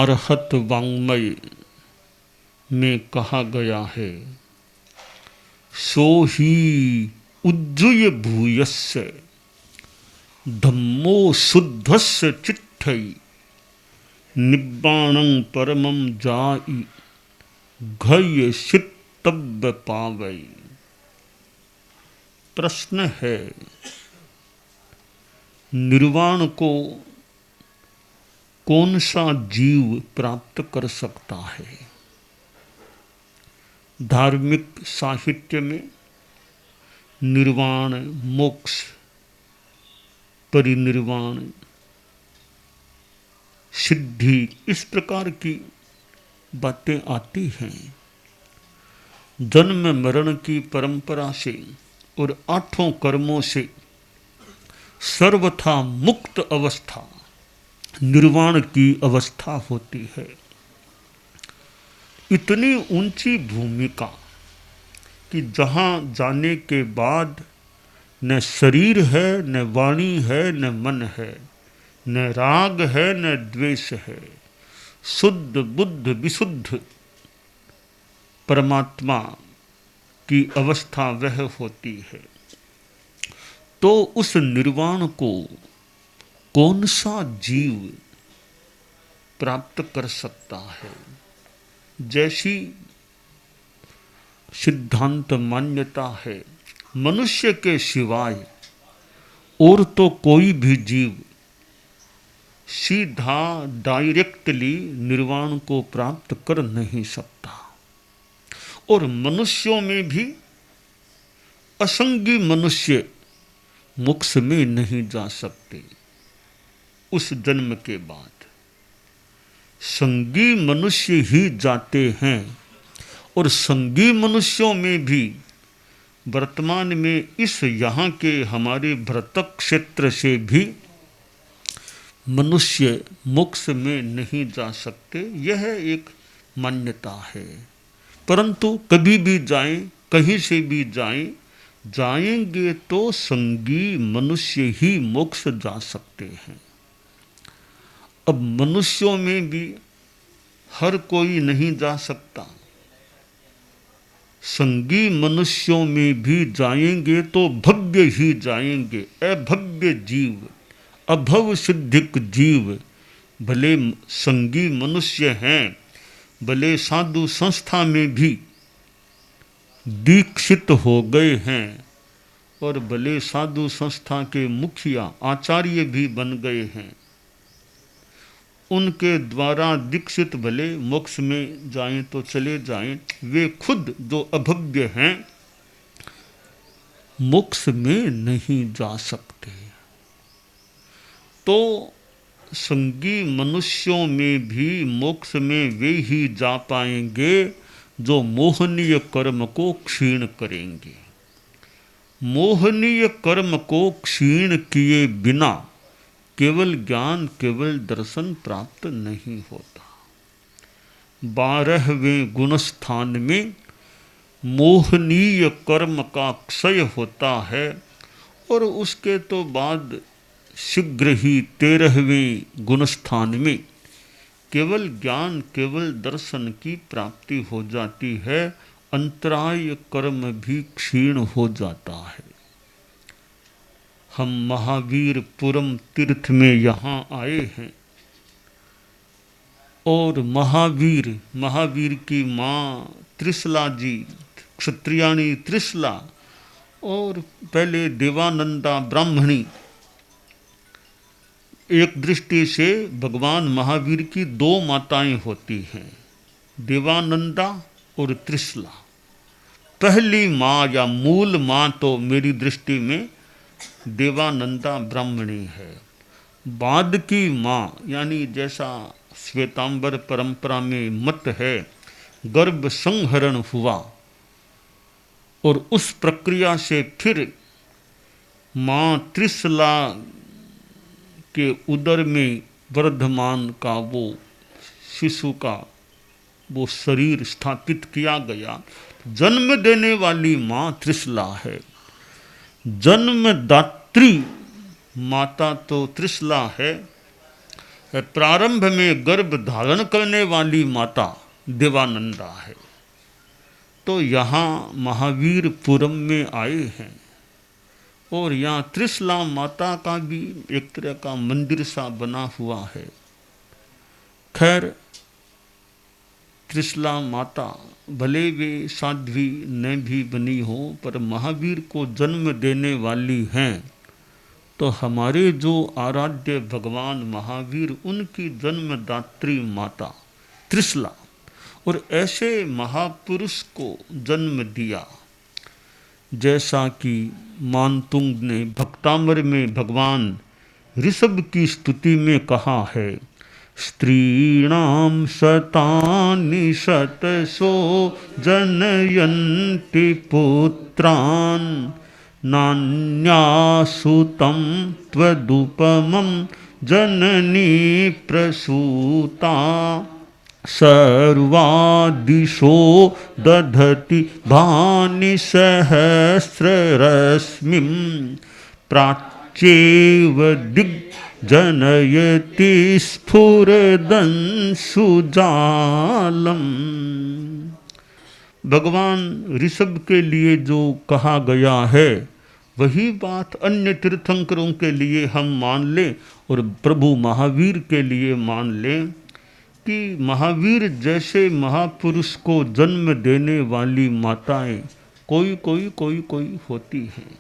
अरहत वाङ्मय में कहा गया है, सो ही उज्जुय भूयस्य धम्मो शुद्धस्य चित्तै निब्बाणं परमं जाई घय चित्तव्य पावै। प्रश्न है, निर्वाण को कौन सा जीव प्राप्त कर सकता है? धार्मिक साहित्य में निर्वाण, मोक्ष, परिनिर्वाण, सिद्धि, इस प्रकार की बातें आती हैं। जन्म मरण की परंपरा से और 8 कर्मों से सर्वथा मुक्त अवस्था निर्वाण की अवस्था होती है। इतनी ऊंची भूमिका कि जहाँ जाने के बाद न शरीर है, न वाणी है, न मन है, न राग है, न द्वेष है, शुद्ध बुद्ध विशुद्ध परमात्मा की अवस्था वह होती है। तो उस निर्वाण को कौन सा जीव प्राप्त कर सकता है? जैसी सिद्धांत मान्यता है, मनुष्य के सिवाय और तो कोई भी जीव सीधा डायरेक्टली निर्वाण को प्राप्त कर नहीं सकता। और मनुष्यों में भी असंगी मनुष्य मोक्ष में नहीं जा सकते। उस जन्म के बाद संगी मनुष्य ही जाते हैं। और संगी मनुष्यों में भी वर्तमान में इस यहाँ के हमारे भरतक क्षेत्र से भी मनुष्य मोक्ष में नहीं जा सकते। यह एक मान्यता है। परंतु कभी भी जाएं, कहीं से भी जाएं, जाएंगे तो संगी मनुष्य ही मोक्ष जा सकते हैं। अब मनुष्यों में भी हर कोई नहीं जा सकता। संगी मनुष्यों में भी जाएंगे तो भव्य ही जाएंगे। अभव्य जीव, अभव सिद्धिक जीव भले संगी मनुष्य हैं, भले साधु संस्था में भी दीक्षित हो गए हैं और भले साधु संस्था के मुखिया आचार्य भी बन गए हैं, उनके द्वारा दीक्षित भले मोक्ष में जाएं तो चले जाएं, वे खुद जो अभव्य हैं मोक्ष में नहीं जा सकते। तो संगी मनुष्यों में भी मोक्ष में वे ही जा पाएंगे जो मोहनीय कर्म को क्षीण करेंगे। मोहनीय कर्म को क्षीण किए बिना केवल ज्ञान, केवल दर्शन प्राप्त नहीं होता। 12वें गुणस्थान में मोहनीय कर्म का क्षय होता है और उसके तो बाद शीघ्र ही 13वें गुणस्थान में केवल ज्ञान, केवल दर्शन की प्राप्ति हो जाती है। अंतराय कर्म भी क्षीण हो जाता है। हम महावीरपुरम तीर्थ में यहाँ आए हैं और महावीर की माँ त्रिशला जी, क्षत्रियाणी त्रिशला, और पहले देवानंदा ब्राह्मणी, एक दृष्टि से भगवान महावीर की 2 माताएं होती हैं, देवानंदा और त्रिशला। पहली माँ या मूल माँ तो मेरी दृष्टि में देवानंदा ब्राह्मणी है। बाद की माँ, यानी जैसा श्वेतांबर परंपरा में मत है, गर्भ संहरण हुआ और उस प्रक्रिया से फिर माँ त्रिशला के उदर में वर्धमान का वो शिशु का वो शरीर स्थापित किया गया। जन्म देने वाली माँ त्रिशला है। जन्मदात्री माता तो त्रिशला है, प्रारंभ में गर्भ धारण करने वाली माता देवानंदा है। तो यहाँ महावीरपुरम में आए हैं और यहाँ त्रिशला माता का भी एक तरह का मंदिर सा बना हुआ है। खैर, त्रिशला माता भले वे साध्वी न भी बनी हो, पर महावीर को जन्म देने वाली हैं। तो हमारे जो आराध्य भगवान महावीर, उनकी जन्मदात्री माता त्रिशला, और ऐसे महापुरुष को जन्म दिया, जैसा कि मानतुंग ने भक्तामर में भगवान ऋषभ की स्तुति में कहा है, स्त्रीणां शतानि शतसो जनयन्ति पुत्रान् नान्यासुतं त्वदुपमं जननी प्रसूता सर्वादिशो दधति भानि सहस्ररश्मिं प्राच्येव दिग्जनयति स्फुरदंशुजालम्। भगवान ऋषभ के लिए जो कहा गया है, वही बात अन्य तीर्थंकरों के लिए हम मान लें और प्रभु महावीर के लिए मान लें कि महावीर जैसे महापुरुष को जन्म देने वाली माताएं कोई कोई कोई कोई होती हैं।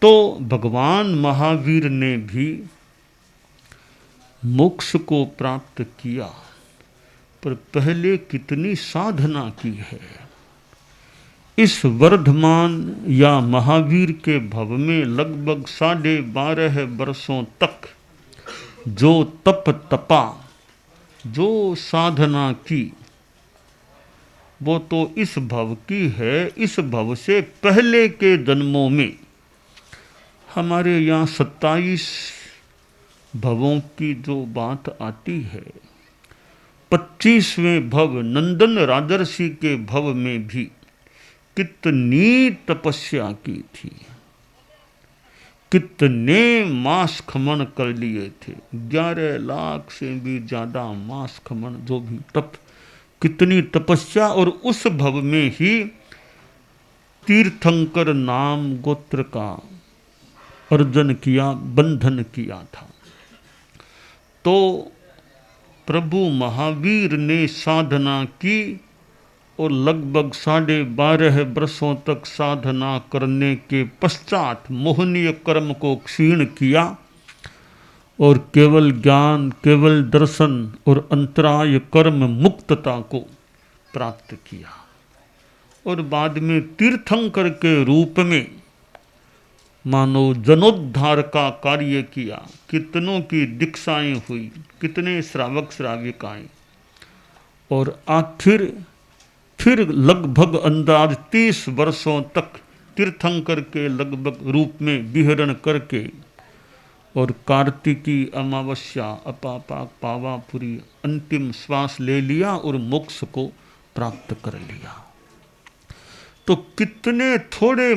तो भगवान महावीर ने भी मोक्ष को प्राप्त किया, पर पहले कितनी साधना की है। इस वर्धमान या महावीर के भव में लगभग 12.5 वर्षों तक जो तप तपा, जो साधना की, वो तो इस भव की है। इस भव से पहले के जन्मों में हमारे यहाँ 27 भवों की जो बात आती है, 25वें भव नंदन राजर्षि के भव में भी कितनी तपस्या की थी, कितने मास खमन कर लिए थे, 11 लाख से भी ज्यादा मास खमन, जो भी तप, कितनी तपस्या। और उस भव में ही तीर्थंकर नाम गोत्र का अर्जन किया, बंधन किया था। तो प्रभु महावीर ने साधना की और लगभग 12.5 वर्षों तक साधना करने के पश्चात मोहनीय कर्म को क्षीण किया और केवल ज्ञान, केवल दर्शन और अंतराय कर्म मुक्तता को प्राप्त किया। और बाद में तीर्थंकर के रूप में मानो जनोद्धार का कार्य किया। कितनों की दीक्षाएं हुई, कितने श्रावक श्राविकाएं, और आखिर फिर लगभग अंदाज 30 वर्षों तक तीर्थंकर के लगभग रूप में विहरण करके और कार्तिकी अमावस्या अपापाक पावापुरी अंतिम श्वास ले लिया और मोक्ष को प्राप्त कर लिया। तो कितने थोड़े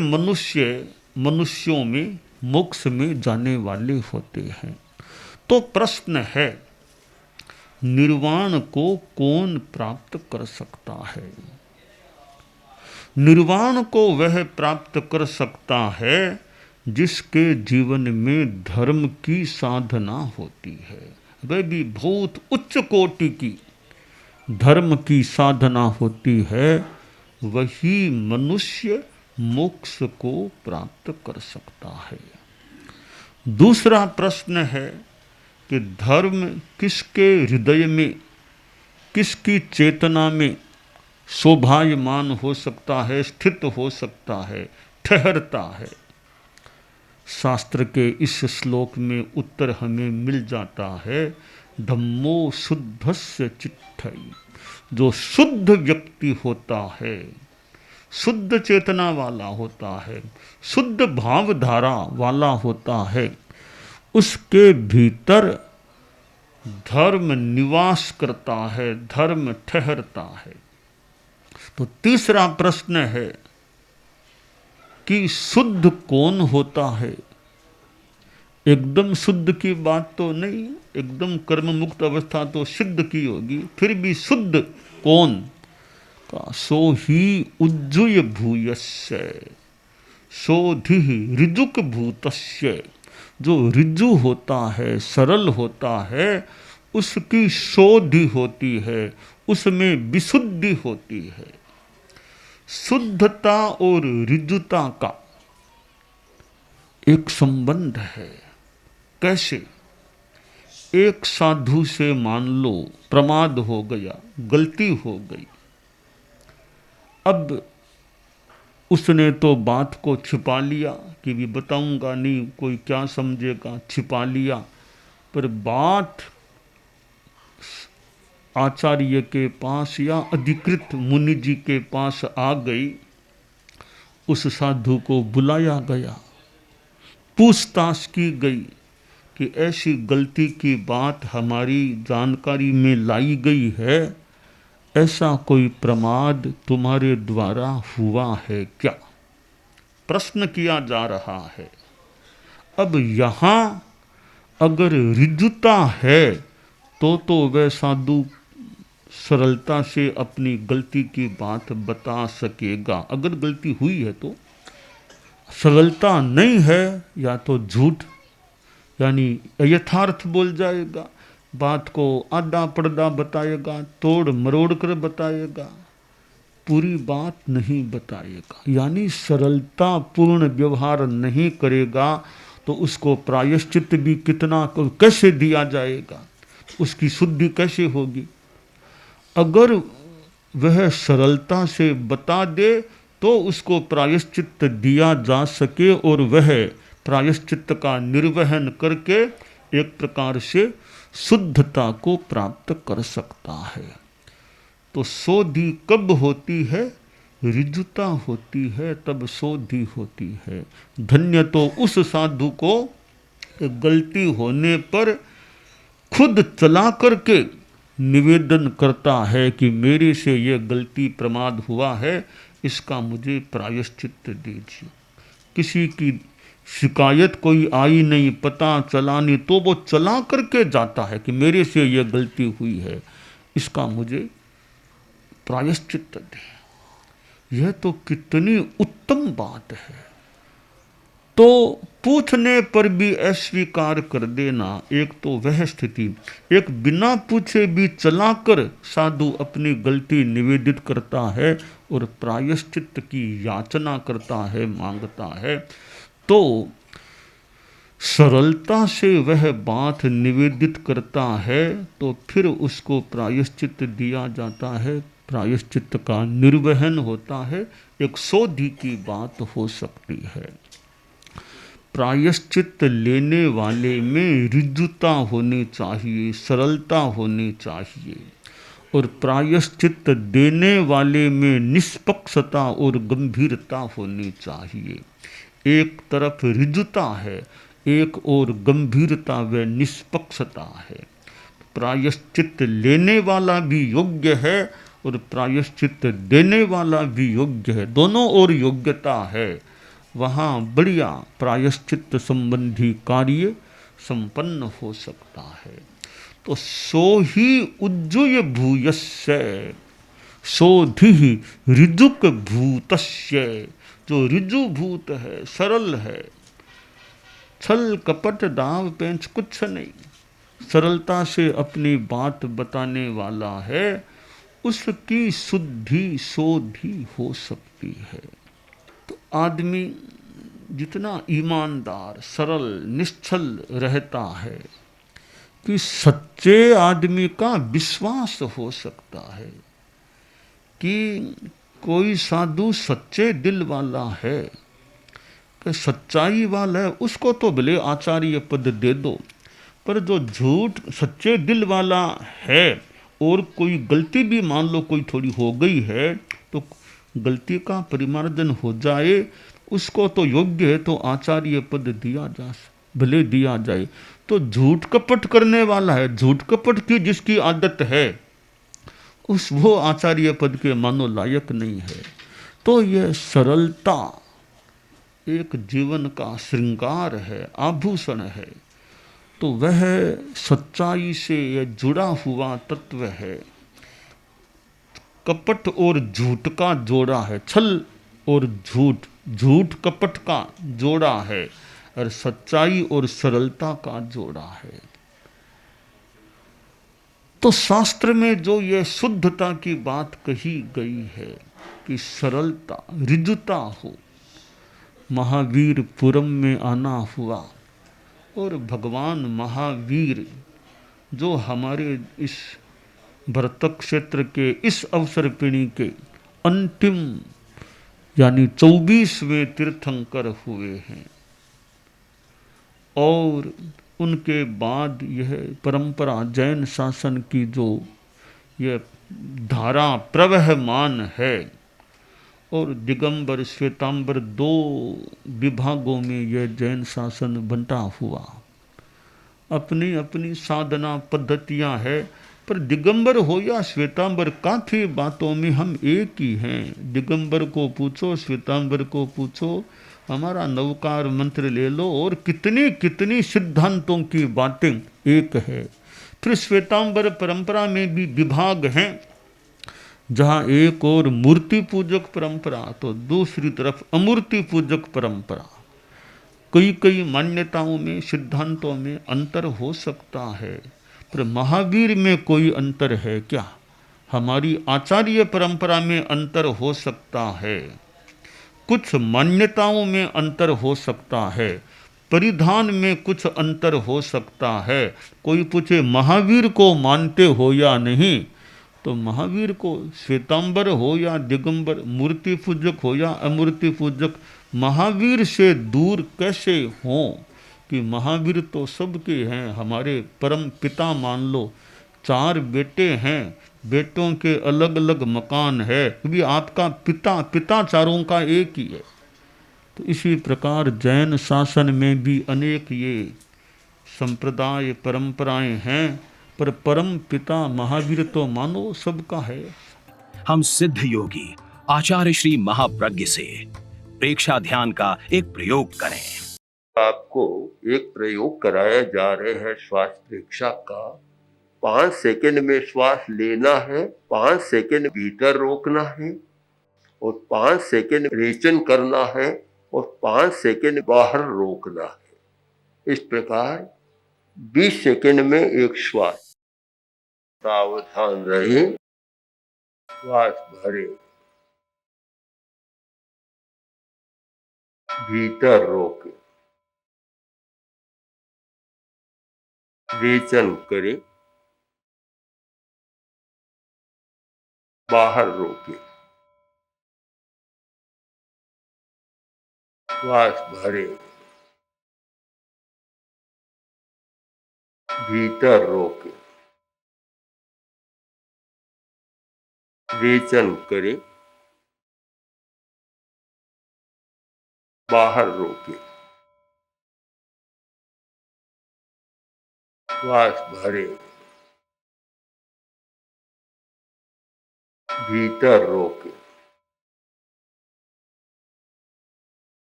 मनुष्यों में मोक्ष में जाने वाले होते हैं। तो प्रश्न है, निर्वाण को कौन प्राप्त कर सकता है? निर्वाण को वह प्राप्त कर सकता है जिसके जीवन में धर्म की साधना होती है, वह भी बहुत उच्च कोटि की धर्म की साधना होती है। वही मनुष्य मोक्ष को प्राप्त कर सकता है। दूसरा प्रश्न है कि धर्म किसके हृदय में, किसकी चेतना में शोभायमान हो सकता है, स्थित हो सकता है, ठहरता है? शास्त्र के इस श्लोक में उत्तर हमें मिल जाता है, धम्मो शुद्धस्य चित्तई। जो शुद्ध व्यक्ति होता है, शुद्ध चेतना वाला होता है, शुद्ध भावधारा वाला होता है, उसके भीतर धर्म निवास करता है, धर्म ठहरता है। तो तीसरा प्रश्न है कि शुद्ध कौन होता है? एकदम शुद्ध की बात तो नहीं, एकदम कर्म मुक्त अवस्था तो सिद्ध की होगी, फिर भी शुद्ध कौन का? सो ही उज्जुय भूयस्य सोधि ऋजुक भूतस्य, जो ऋजु होता है, सरल होता है, उसकी शोधि होती है, उसमें विशुद्धि होती है। शुद्धता और ऋजुता का एक संबंध है। कैसे? एक साधु से मान लो प्रमाद हो गया, गलती हो गई, अब उसने तो बात को छिपा लिया कि भी बताऊंगा नहीं, कोई क्या समझेगा, छिपा लिया। पर बात आचार्य के पास या अधिकृत मुनि जी के पास आ गई, उस साधु को बुलाया गया, पूछताछ की गई कि ऐसी गलती की बात हमारी जानकारी में लाई गई है, ऐसा कोई प्रमाद तुम्हारे द्वारा हुआ है क्या? प्रश्न किया जा रहा है। अब यहाँ अगर ऋजुता है तो वह साधु सरलता से अपनी गलती की बात बता सकेगा। अगर गलती हुई है तो, सरलता नहीं है या तो झूठ यानी यथार्थ बोल जाएगा, बात को आधा पड़दा बताएगा, तोड़ मरोड़ कर बताएगा, पूरी बात नहीं बताएगा, यानी सरलता पूर्ण व्यवहार नहीं करेगा तो उसको प्रायश्चित भी कितना कैसे दिया जाएगा, उसकी शुद्धि कैसे होगी? अगर वह सरलता से बता दे तो उसको प्रायश्चित दिया जा सके और वह प्रायश्चित का निर्वहन करके एक प्रकार से शुद्धता को प्राप्त कर सकता है। तो शोधि कब होती है? ऋजुता होती है तब शोधि होती है। धन्य तो उस साधु को गलती होने पर खुद चला करके निवेदन करता है कि मेरे से ये गलती प्रमाद हुआ है, इसका मुझे प्रायश्चित दीजिए। किसी की शिकायत कोई आई नहीं, पता चला नहीं, तो वो चला करके जाता है कि मेरे से ये गलती हुई है, इसका मुझे प्रायश्चित दे। यह तो कितनी उत्तम बात है। तो पूछने पर भी अस्वीकार कर देना, एक तो वह स्थिति, एक बिना पूछे भी चलाकर साधु अपनी गलती निवेदित करता है और प्रायश्चित की याचना करता है, मांगता है। तो सरलता से वह बात निवेदित करता है तो फिर उसको प्रायश्चित दिया जाता है, प्रायश्चित का निर्वहन होता है, एक शोधि की बात हो सकती है। प्रायश्चित लेने वाले में ऋजुता होनी चाहिए, सरलता होनी चाहिए, और प्रायश्चित देने वाले में निष्पक्षता और गंभीरता होनी चाहिए। एक तरफ ऋजुता है, एक और गंभीरता व निष्पक्षता है। प्रायश्चित लेने वाला भी योग्य है और प्रायश्चित देने वाला भी योग्य है, दोनों ओर योग्यता है। वहाँ बढ़िया प्रायश्चित संबंधी कार्य संपन्न हो सकता है। तो सो ही उज्जुय भूयस्य सोधि ऋजुक भूतस्य, जो ऋजु भूत है, सरल है, छल कपट दाव पेंच कुछ नहीं, सरलता से अपनी बात बताने वाला है, उसकी शुद्धि शोधि हो सकती है। तो आदमी जितना ईमानदार, सरल, निश्चल रहता है कि सच्चे आदमी का विश्वास हो सकता है कि कोई साधु सच्चे दिल वाला है, कि सच्चाई वाला है, उसको तो भले आचार्य पद दे दो, पर जो झूठ सच्चे दिल वाला है और कोई गलती भी मान लो कोई थोड़ी हो गई है तो गलती का परिमार्जन हो जाए, उसको तो योग्य है तो आचार्य पद दिया जा, भले दिया जाए। तो झूठ कपट करने वाला है, झूठ कपट की जिसकी आदत है, उस वो आचार्य पद के मानो लायक नहीं है। तो यह सरलता एक जीवन का श्रृंगार है, आभूषण है, तो वह सच्चाई से यह जुड़ा हुआ तत्व है। कपट और झूठ का जोड़ा है, छल और झूठ, झूठ कपट का जोड़ा है, और सच्चाई और सरलता का जोड़ा है। तो शास्त्र में जो ये शुद्धता की बात कही गई है कि सरलता, रिजुता हो, महावीरपुरम में आना हुआ, और भगवान महावीर जो हमारे इस भरतक क्षेत्र के इस अवसर पिणी के अंतिम यानी 24वें तीर्थंकर हुए हैं, और उनके बाद यह परंपरा जैन शासन की जो यह धारा प्रवहमान है, और दिगंबर श्वेतांबर 2 विभागों में यह जैन शासन बंटा हुआ। अपनी अपनी साधना पद्धतियां है, पर दिगंबर हो या श्वेतांबर, काफी बातों में हम एक ही हैं। दिगंबर को पूछो, श्वेतांबर को पूछो, हमारा नवकार मंत्र ले लो, और कितनी कितनी सिद्धांतों की बातें एक है। फिर श्वेतांबर परंपरा में भी विभाग हैं, जहाँ एक और मूर्ति पूजक परंपरा तो दूसरी तरफ अमूर्ति पूजक परंपरा। कई कई मान्यताओं में, सिद्धांतों में अंतर हो सकता है, पर महावीर में कोई अंतर है क्या? हमारी आचार्य परंपरा में अंतर हो सकता है, कुछ मान्यताओं में अंतर हो सकता है, परिधान में कुछ अंतर हो सकता है। कोई पूछे महावीर को मानते हो या नहीं, तो महावीर को श्वेतांबर हो या दिगंबर, मूर्ति पूजक हो या अमूर्ति पूजक, महावीर से दूर कैसे हों? कि महावीर तो सबके हैं, हमारे परम पिता मान लो। 4 बेटे हैं, बेटों के अलग अलग मकान है, क्योंकि आपका पिता पिता चारों का एक ही है। तो इसी प्रकार जैन शासन में भी अनेक ये संप्रदाय परंपराएं हैं, पर परम पिता महावीर तो मानो सबका है। हम सिद्ध योगी आचार्य श्री महाप्रज्ञ से प्रेक्षा ध्यान का एक प्रयोग करें। आपको एक प्रयोग कराया जा रहे हैं श्वास प्रेक्षा का। 5 सेकंड में श्वास लेना है, 5 सेकंड भीतर रोकना है, और 5 सेकंड रेचन करना है, और 5 सेकंड बाहर रोकना है। इस प्रकार 20 सेकंड में एक श्वास। सावधान रहे, श्वास भरे, भीतर रोके, रेचन करे, बाहर रोके, श्वास भरे, भीतर रोके, रेचन करे, बाहर रोके, श्वास भरे, भीतर रोके,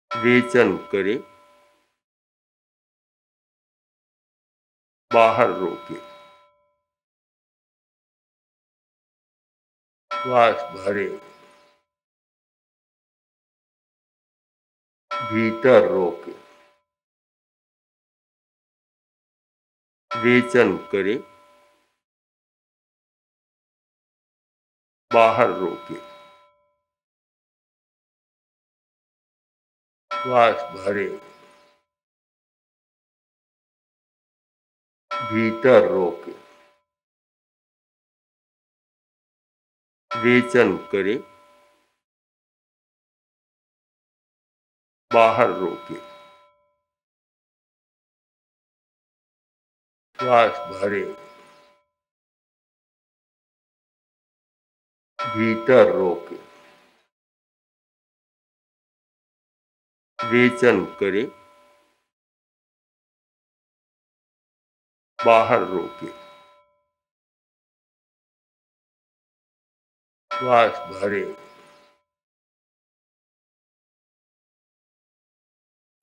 रेचन करे, बाहर रोके, श्वास भरे, भीतर रोके, रेचन करे, बाहर रोके, श्वास भरे, भीतर रोके, रेचन करे, बाहर रोके, श्वास भरे, भीतर रोके, रेचन करे, बाहर रोके, श्वास भरे,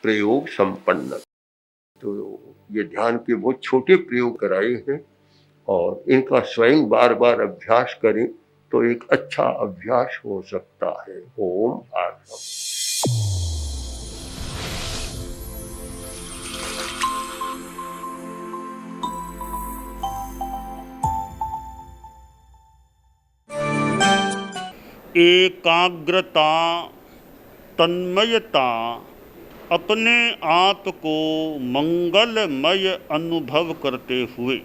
प्रयोग संपन्न। तो ये ध्यान के बहुत छोटे प्रयोग कराए हैं और इनका स्वयं बार बार अभ्यास करें तो एक अच्छा अभ्यास हो सकता है। ओम आत्मा। एकाग्रता, तन्मयता, अपने आप को मंगलमय अनुभव करते हुए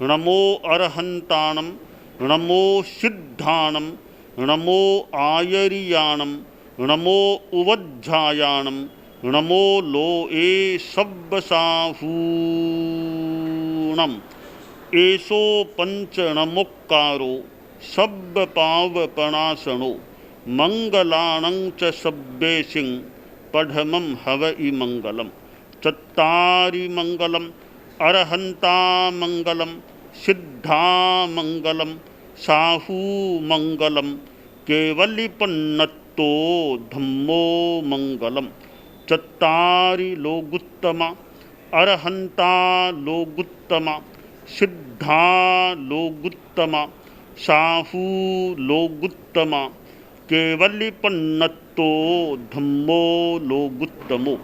नमो अरहंताणम, नमो सिद्धाणम, नमो आयरियाणम, नमो उवज्झायाणम, नमो लोए सब्बसाहूणम, एसो पंचणमुक्कारो सब्ब पावपणासनो, मंगलाणं च सब्बेसिं पढ़मं हवइ मंगलम। चत्तारि मंगलम, अरहंता मंगलम, सिद्धा मंगलम, साहू मंगलम, केवलिपन्नत्तो धम्मो मंगलम। चत्तारि लोगुत्तमा, अरहंता लोगुत्तमा, सिद्धा लोगुत्तमा, साहू लोगुत्तमा, केवलिपन्नत्तो धम्मो लोगुत्तमो।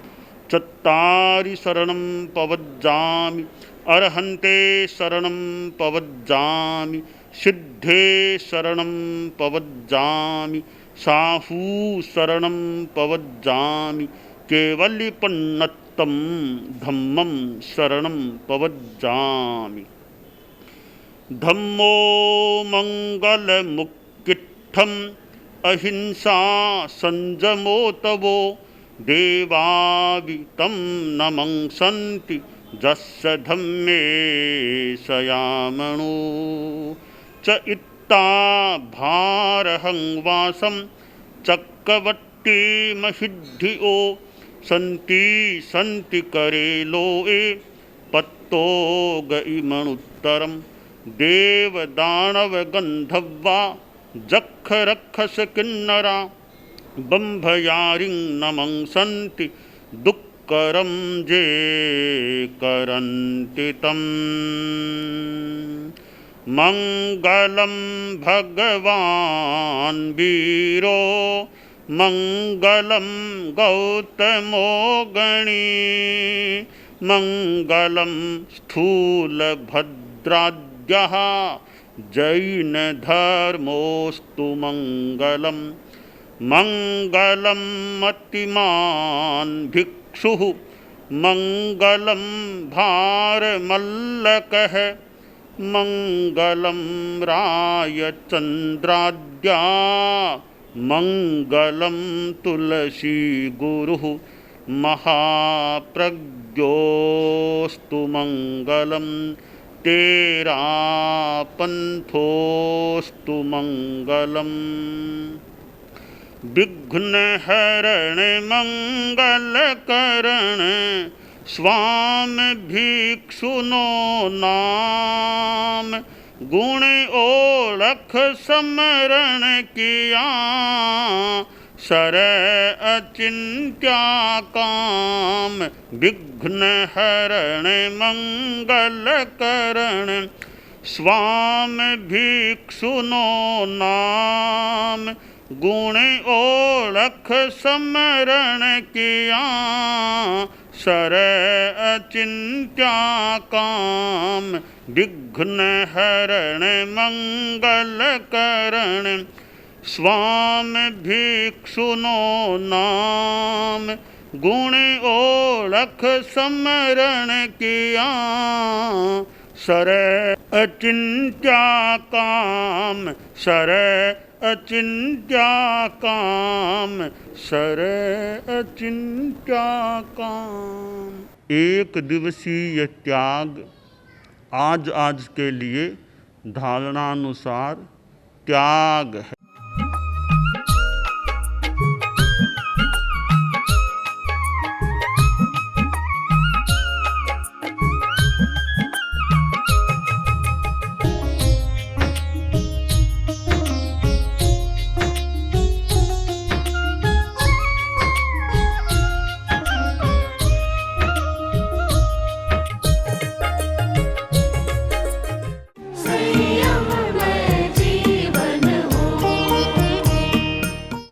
चत्तारि शरणं पवज्जामि, अरहन्ते शरणं पवज्जामि, सिद्धे शरणं पवज्जामि, साहू शरणं पवज्जामि, केवलिपन्नत्तं धम्मं शरणं पवज्जामि। धम्मो मंगलमुक्किट्ठम्, अहिंसा संजमो तवो, देवावितं नमंसन्ति जस्य धम्मे सयामणो। च इत्ता भारहं वासं चक्रवट्टी महिद्धियो, सन्ति सन्ति करे लोए पत्तो गइमणुत्तरम्। देवदानव गंधर्वा जख रक्षस किन्नरा, बंभयारिं नमंसन्ति दुक्करं जे करन्ति तम्। मंगलम भगवान वीरो, मंगलम गौतमो गणी, मंगलम स्थूलभद्राद्यः जैन धर्मोस्तु मंगलम। मंगलम मतिमान भिक्षुः, मंगलम भारमल्लकः, मंगलम रायचंद्राद्या, मंगलम तुलसी गुरुः, महाप्रज्ञोस्तु मंगलम। तेरा पंथोस्तु मंगलम। विघ्न हरण मंगल करण, स्वामी भिक्षुनो नाम। गुण ओळख समरण किया, सर अचिंत्या काम। विघ्न हरण मंगल करण, स्वामी भिक्षुनो नाम। गुण ओळख समरण किया, सर अचिंत्या काम। विघ्न हरण मंगल करण, स्वामी भिक्षुनो नाम। गुण ओळख समरण किया, सर अचिंत्या काम। सर अचिंत्या काम, सर अचिंत्या काम। एक दिवसीय त्याग आज आज के लिए धारणानुसार त्याग है।